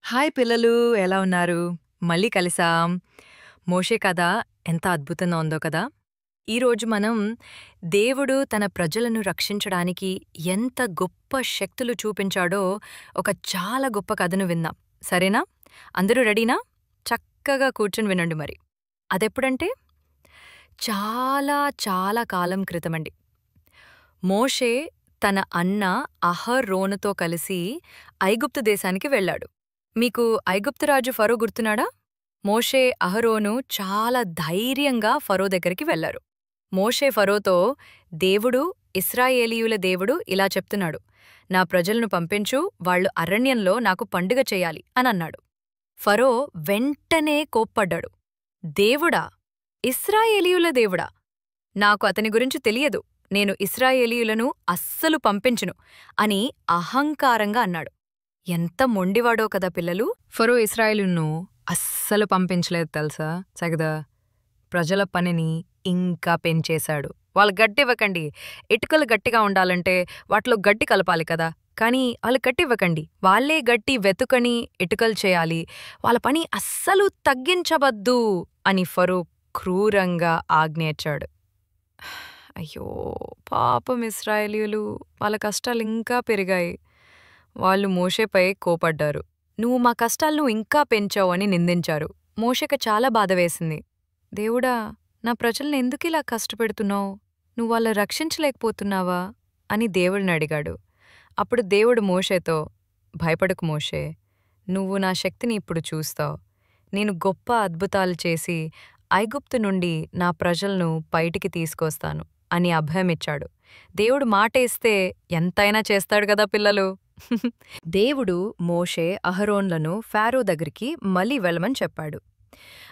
Hi పిల్లలు, ఎలా ఉన్నారు? మళ్ళీ కలిసాం. మోషే కథ ఎంత అద్భుతంగా ఉందో కదా! ఈరోజు మనం దేవుడు తన ప్రజలను రక్షించడానికి ఎంత గొప్ప శక్తులు చూపించాడో ఒక చాలా గొప్ప కథను విందాం. సరేనా? అందరూ రెడీనా? చక్కగా కూర్చొని వినండి మరి. అదెప్పుడంటే చాలా చాలా కాలం క్రితమండి. మోషే తన అన్న అహరోనుతో కలిసి ఐగుప్తు దేశానికి వెళ్ళాడు. మీకు ఐగుప్తు రాజు ఫరో గుర్తున్నాడా? మోషే అహరోను చాలా ధైర్యంగా ఫరో దగ్గరికి వెళ్లారు. మోషే ఫరోతో, దేవుడు, ఇశ్రాయేలీయుల దేవుడు ఇలా చెప్తున్నాడు, నా ప్రజలను పంపించు, వాళ్ళు అరణ్యంలో నాకు పండుగ చెయ్యాలి అనన్నాడు. ఫరో వెంటనే కోప్పడ్డాడు. దేవుడా? ఇశ్రాయేలీయుల దేవుడా? నాకు అతని గురించి తెలియదు, నేను ఇశ్రాయేలీయులను అస్సలు పంపించును అని అహంకారంగా అన్నాడు. ఎంత మొండివాడో కదా పిల్లలు! ఫరో ఇశ్రాయేలును అస్సలు పంపించలేదు తెలుసా? సగదా ప్రజల పనిని ఇంకా పెంచేశాడు. వాళ్ళు గట్టివ్వకండి, ఇటుకలు గట్టిగా ఉండాలంటే వాటిలో గట్టి కలపాలి కదా, కానీ వాళ్ళు గట్టివ్వకండి, వాళ్లే గట్టి వెతుకని ఇటుకలు చేయాలి, వాళ్ళ పని అస్సలు తగ్గించవద్దు అని ఫరో క్రూరంగా ఆజ్ఞయించాడు. అయ్యో పాపం ఇశ్రాయేలీయులు, వాళ్ళ కష్టాలు ఇంకా పెరిగాయి. వాళ్ళు మోషేపై కోపడ్డారు. నువ్వు మా కష్టాలను ఇంకా పెంచావు అని నిందించారు. మోషేకి చాలా బాధవేసింది. దేవుడా, నా ప్రజల్ని ఎందుకిలా కష్టపెడుతున్నావు? నువ్వు వాళ్ళ రక్షించలేకపోతున్నావా అని దేవుడిని అడిగాడు. అప్పుడు దేవుడు మోషేతో, భయపడకు మోషే, నువ్వు నా శక్తిని ఇప్పుడు చూస్తావు. నేను గొప్ప అద్భుతాలు చేసి ఐగుప్తు నుండి నా ప్రజలను బయటికి తీసుకొస్తాను అని అభయమిచ్చాడు. దేవుడు మాటేస్తే ఎంతైనా చేస్తాడు కదా పిల్లలు! దేవుడు మోషే అహరోన్లను ఫారో దగ్గరికి మళ్ళీ వెళ్ళమని చెప్పాడు.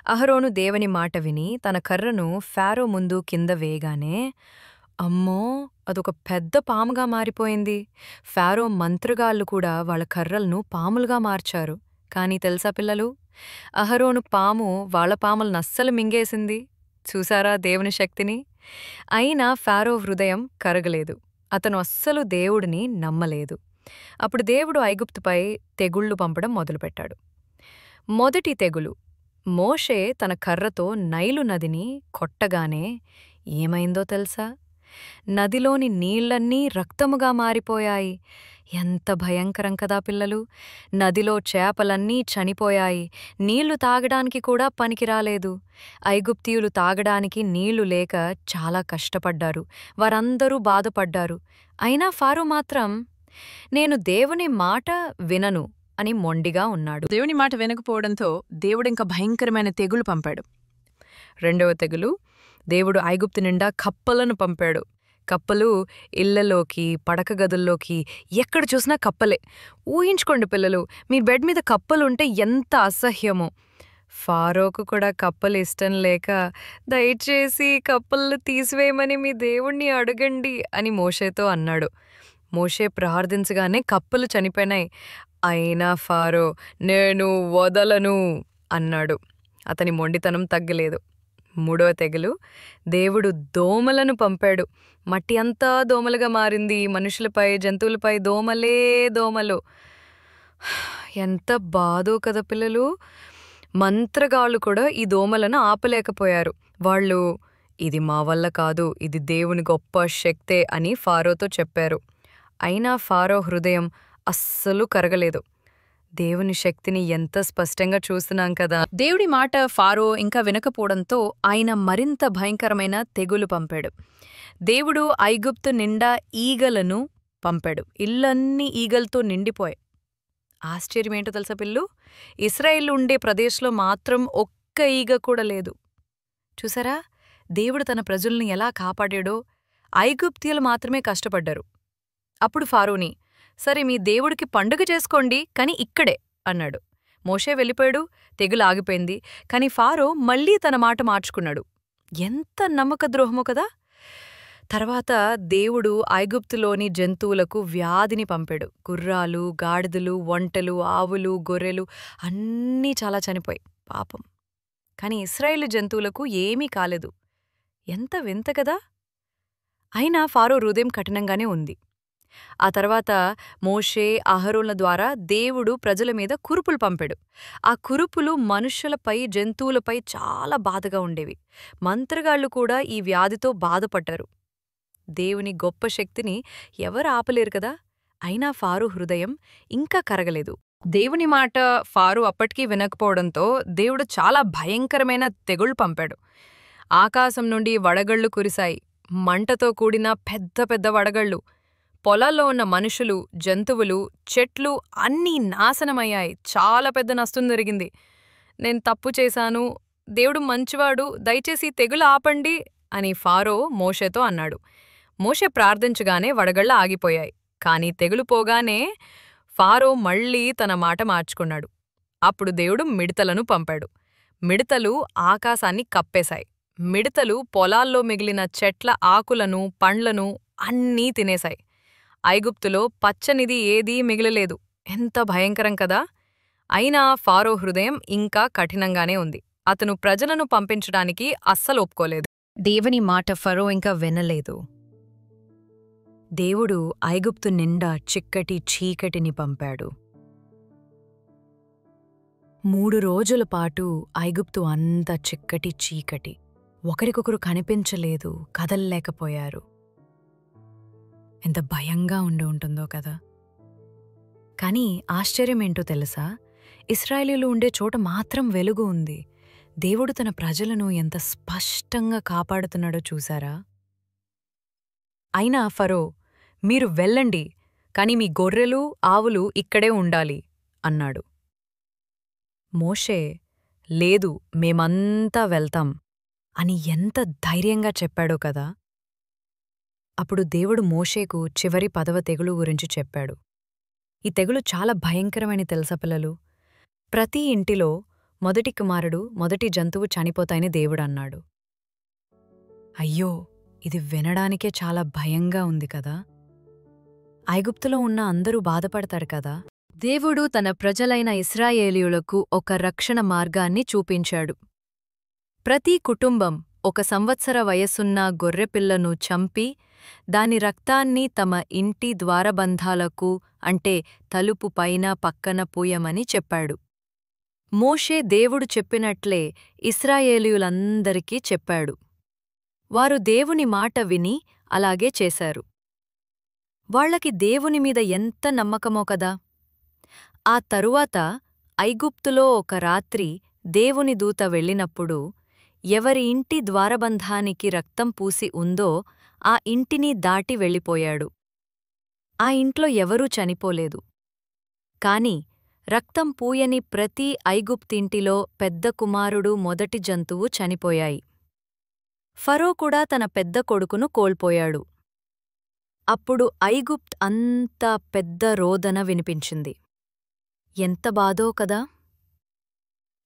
అహరోను దేవుని మాట విని తన కర్రను ఫారో ముందు కింద వేయగానే, అమ్మో, అదొక పెద్ద పాముగా మారిపోయింది. ఫారో మంత్రగాళ్ళు కూడా వాళ్ళ కర్రలను పాములుగా మార్చారు. కానీ తెలుసా పిల్లలు, అహరోను పాము వాళ్ళ పాములను అస్సలు మింగేసింది. చూసారా దేవుని శక్తిని? అయినా ఫారో హృదయం కరగలేదు. అతను అస్సలు దేవుడిని నమ్మలేదు. అప్పుడు దేవుడు ఐగుప్తుపై తెగుళ్లు పంపడం మొదలుపెట్టాడు. మొదటి తెగులు, మోషే తన కర్రతో నైలు నదిని కొట్టగానే ఏమైందో తెలుసా? నదిలోని నీళ్లన్నీ రక్తముగా మారిపోయాయి. ఎంత భయంకరం కదా పిల్లలు! నదిలో చేపలన్నీ చనిపోయాయి. నీళ్లు తాగడానికి కూడా పనికిరాలేదు. ఐగుప్తీయులు తాగడానికి నీళ్లు లేక చాలా కష్టపడ్డారు. వారందరూ బాధపడ్డారు. అయినా ఫారో మాత్రం, నేను దేవుని మాట వినను అని మొండిగా ఉన్నాడు. దేవుని మాట వినకపోవడంతో దేవుడింక భయంకరమైన తెగులు పంపాడు. రెండవ తెగులు, దేవుడు ఐగుప్తు నిండా కప్పలను పంపాడు. కప్పలు ఇళ్లలోకి, పడక గదుల్లోకి, ఎక్కడ చూసినా కప్పలే. ఊహించుకోండి పిల్లలు, మీ బెడ్ మీద కప్పలుంటే ఎంత అసహ్యమో. ఫారోకు కూడా కప్పలు ఇష్టం లేక, దయచేసి కప్పలను తీసివేయమని మీ దేవుణ్ణి అడగండి అని మోషేతో అన్నాడు. మోషే ప్రార్థించగానే కప్పలు చనిపోయినాయి. అయినా ఫారో, నేను వదలను అన్నాడు. అతని మొండితనం తగ్గలేదు. మూడవ తెగులు, దేవుడు దోమలను పంపాడు. మట్టి అంతా దోమలుగా మారింది. మనుషులపై, జంతువులపై దోమలే దోమలు. ఎంత బాధో కదా పిల్లలు! మంత్రగాళ్ళు కూడా ఈ దోమలను ఆపలేకపోయారు. వాళ్ళు, ఇది మా వల్ల కాదు, ఇది దేవుని గొప్ప శక్తే అని ఫారోతో చెప్పారు. అయినా ఫారో హృదయం అస్సలు కరగలేదు. దేవుని శక్తిని ఎంత స్పష్టంగా చూస్తున్నాం కదా. దేవుడి మాట ఫారో ఇంకా వినకపోవడంతో ఆయన మరింత భయంకరమైన తెగులు పంపాడు. దేవుడు ఐగుప్తు నిండా ఈగలను పంపాడు. ఇళ్లన్నీ ఈగలతో నిండిపోయాయి. ఆశ్చర్యమేంటో తెలుసా పిల్లు? ఇశ్రాయేలు ఉండే ప్రదేశంలో మాత్రం ఒక్క ఈగ కూడా లేదు. చూసారా, దేవుడు తన ప్రజల్ని ఎలా కాపాడాడో. ఐగుప్తీయులు మాత్రమే కష్టపడ్డారు. అప్పుడు ఫారోని, సరే మీ దేవుడికి పండుగ చేసుకోండి, కాని ఇక్కడే అన్నాడు. మోషే వెళ్ళిపోయాడు. తెగులు ఆగిపోయింది. కాని ఫారో మళ్లీ తన మాట మార్చుకున్నాడు. ఎంత నమ్మకద్రోహమో కదా! తర్వాత దేవుడు ఐగుప్తులోని జంతువులకు వ్యాధిని పంపాడు. గుర్రాలు, గాడిదలు, ఒంటెలు, ఆవులు, గొర్రెలు అన్నీ చాలా చనిపోయి పాపం. కాని ఇశ్రాయేలు జంతువులకు ఏమీ కాలేదు. ఎంత వింత కదా! అయినా ఫారో హృదయం కఠినంగానే ఉంది. ఆ తర్వాత మోషే అహరోన్ల ద్వారా దేవుడు ప్రజల మీద కురుపులు పంపాడు. ఆ కురుపులు మనుష్యులపై జంతువులపై చాలా బాధగా ఉండేవి. మంత్రగాళ్లు కూడా ఈ వ్యాధితో బాధపడ్డారు. దేవుని గొప్ప శక్తిని ఎవరు ఆపలేరు కదా. అయినా ఫారో హృదయం ఇంకా కరగలేదు. దేవుని మాట ఫారో అప్పటికీ వినకపోవడంతో దేవుడు చాలా భయంకరమైన తెగుళ్లు పంపాడు. ఆకాశం నుండి వడగళ్లు కురిశాయి. మంటతో కూడిన పెద్ద పెద్ద వడగళ్లు. పొలాల్లో ఉన్న మనుషులు, జంతువులు, చెట్లు అన్నీ నాశనమయ్యాయి. చాలా పెద్ద నష్టం జరిగింది. నేను తప్పు చేశాను, దేవుడు మంచివాడు, దయచేసి తెగులు ఆపండి అని ఫారో మోషేతో అన్నాడు. మోషే ప్రార్థించగానే వడగళ్లు ఆగిపోయాయి. కాని తెగులు పోగానే ఫారో మళ్లీ తన మాట మార్చుకున్నాడు. అప్పుడు దేవుడు మిడతలను పంపాడు. మిడతలు ఆకాశాన్ని కప్పేశాయి. మిడతలు పొలాల్లో మిగిలిన చెట్ల ఆకులను, పండ్లను అన్నీ తినేశాయి. ఐగుప్తులో పచ్చనిది ఏదీ మిగిలలేదు. ఎంత భయంకరం కదా. అయినా ఫారో హృదయం ఇంకా కఠినంగానే ఉంది. అతను ప్రజలను పంపించడానికి అస్సలు ఒప్పుకోలేదు. దేవుని మాట ఫరో ఇంకా వినలేదు. దేవుడు ఐగుప్తు నిండా చిక్కటి చీకటిని పంపాడు. 3 రోజుల పాటు ఐగుప్తు అంతా చిక్కటి చీకటి. ఒకరికొకరు కనిపించలేదు, కదల్లేకపోయారు. ఎంత భయంగా ఉంటుందో కదా. కాని ఆశ్చర్యమేంటో తెలుసా? ఇశ్రాయేలీయులు ఉండే చోట మాత్రం వెలుగు ఉంది. దేవుడు తన ప్రజలను ఎంత స్పష్టంగా కాపాడుతున్నాడో చూశారా? అయినా ఫరో, మీరు వెళ్ళండి, కాని మీ గొర్రెలు, ఆవులు ఇక్కడే ఉండాలి అన్నాడు. మోషే, లేదు, మేమంతా వెళ్తాం అని ఎంత ధైర్యంగా చెప్పాడో కదా. అప్పుడు దేవుడు మోషేకు చివరి 10వ తెగులు గురించి చెప్పాడు. ఈ తెగులు చాలా భయంకరమని తెలుసా పిల్లలు? ప్రతి ఇంటిలో మొదటి కుమారుడు, మొదటి జంతువు చనిపోతాయని దేవుడన్నాడు. అయ్యో, ఇది వినడానికే చాలా భయంగా ఉంది కదా. ఐగుప్తులో ఉన్న అందరూ బాధపడతారు కదా. దేవుడు తన ప్రజలైన ఇశ్రాయేలీయులకు ఒక రక్షణ మార్గాన్ని చూపించాడు. ప్రతి కుటుంబం 1 సంవత్సర వయసున్న గొర్రెపిల్లను చంపి దాని రక్తాన్ని తమ ఇంటి ద్వారబంధాలకు, అంటే తలుపు పైన పక్కన పూయమని చెప్పాడు. మోషే దేవుడు చెప్పినట్లే ఇశ్రాయేలీయులందరికీ చెప్పాడు. వారు దేవుని మాట విని అలాగే చేశారు. వాళ్లకి దేవుని మీద ఎంత నమ్మకమో కదా. ఆ తరువాత ఐగుప్తులో ఒక రాత్రి దేవుని దూత వెళ్ళినప్పుడు ఎవరి ఇంటి ద్వారబంధానికి రక్తం పూసి ఉందో ఆ ఇంటిని దాటి వెళ్ళిపోయాడు. ఆ ఇంట్లో ఎవరూ చనిపోలేదు. కాని రక్తం పూయని ప్రతి ఐగుప్తింటిలో పెద్ద కుమారుడు, మొదటి జంతువు చనిపోయాయి. ఫరో కూడా తన పెద్ద కొడుకును కోల్పోయాడు. అప్పుడు ఐగుప్త్ అంతా పెద్ద రోదన వినిపించింది. ఎంత బాధో కదా.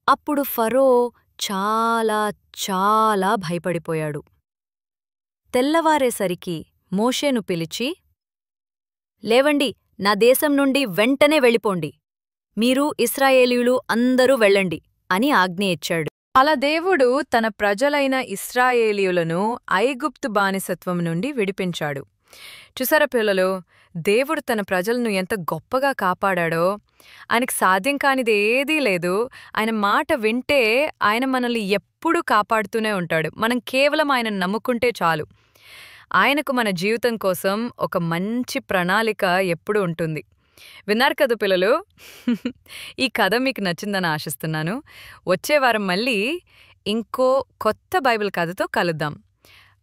అప్పుడు ఫరో చాలా చాలా భయపడిపోయాడు. తెల్లవారేసరికి మోషేను పిలిచి, లేవండి, నా దేశం నుండి వెంటనే వెళ్ళిపోండి, మీరు ఇశ్రాయేలీయులు అందరూ వెళ్ళండి అని ఆజ్ఞ ఇచ్చాడు. అలా దేవుడు తన ప్రజలైన ఇశ్రాయేలీయులను ఐగుప్తు బానిసత్వం నుండి విడిపించాడు. చూసారా పిల్లలు, దేవుడు తన ప్రజలను ఎంత గొప్పగా కాపాడాడో. ఆయనకు సాధ్యం కానిదేదీ లేదు. ఆయన మాట వింటే ఆయన మనల్ని ఎప్పుడూ కాపాడుతూనే ఉంటాడు. మనం కేవలం ఆయనను నమ్ముకుంటే చాలు. ఆయనకు మన జీవితం కోసం ఒక మంచి ప్రణాళిక ఎప్పుడూ ఉంటుంది. విన్నారు కదా పిల్లలు. ఈ కథ మీకు నచ్చిందని ఆశిస్తున్నాను. వచ్చే వారం మళ్ళీ ఇంకో కొత్త బైబిల్ కథతో కలుద్దాం.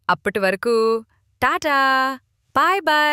అప్పటి వరకు టాటా, బాయ్ బాయ్.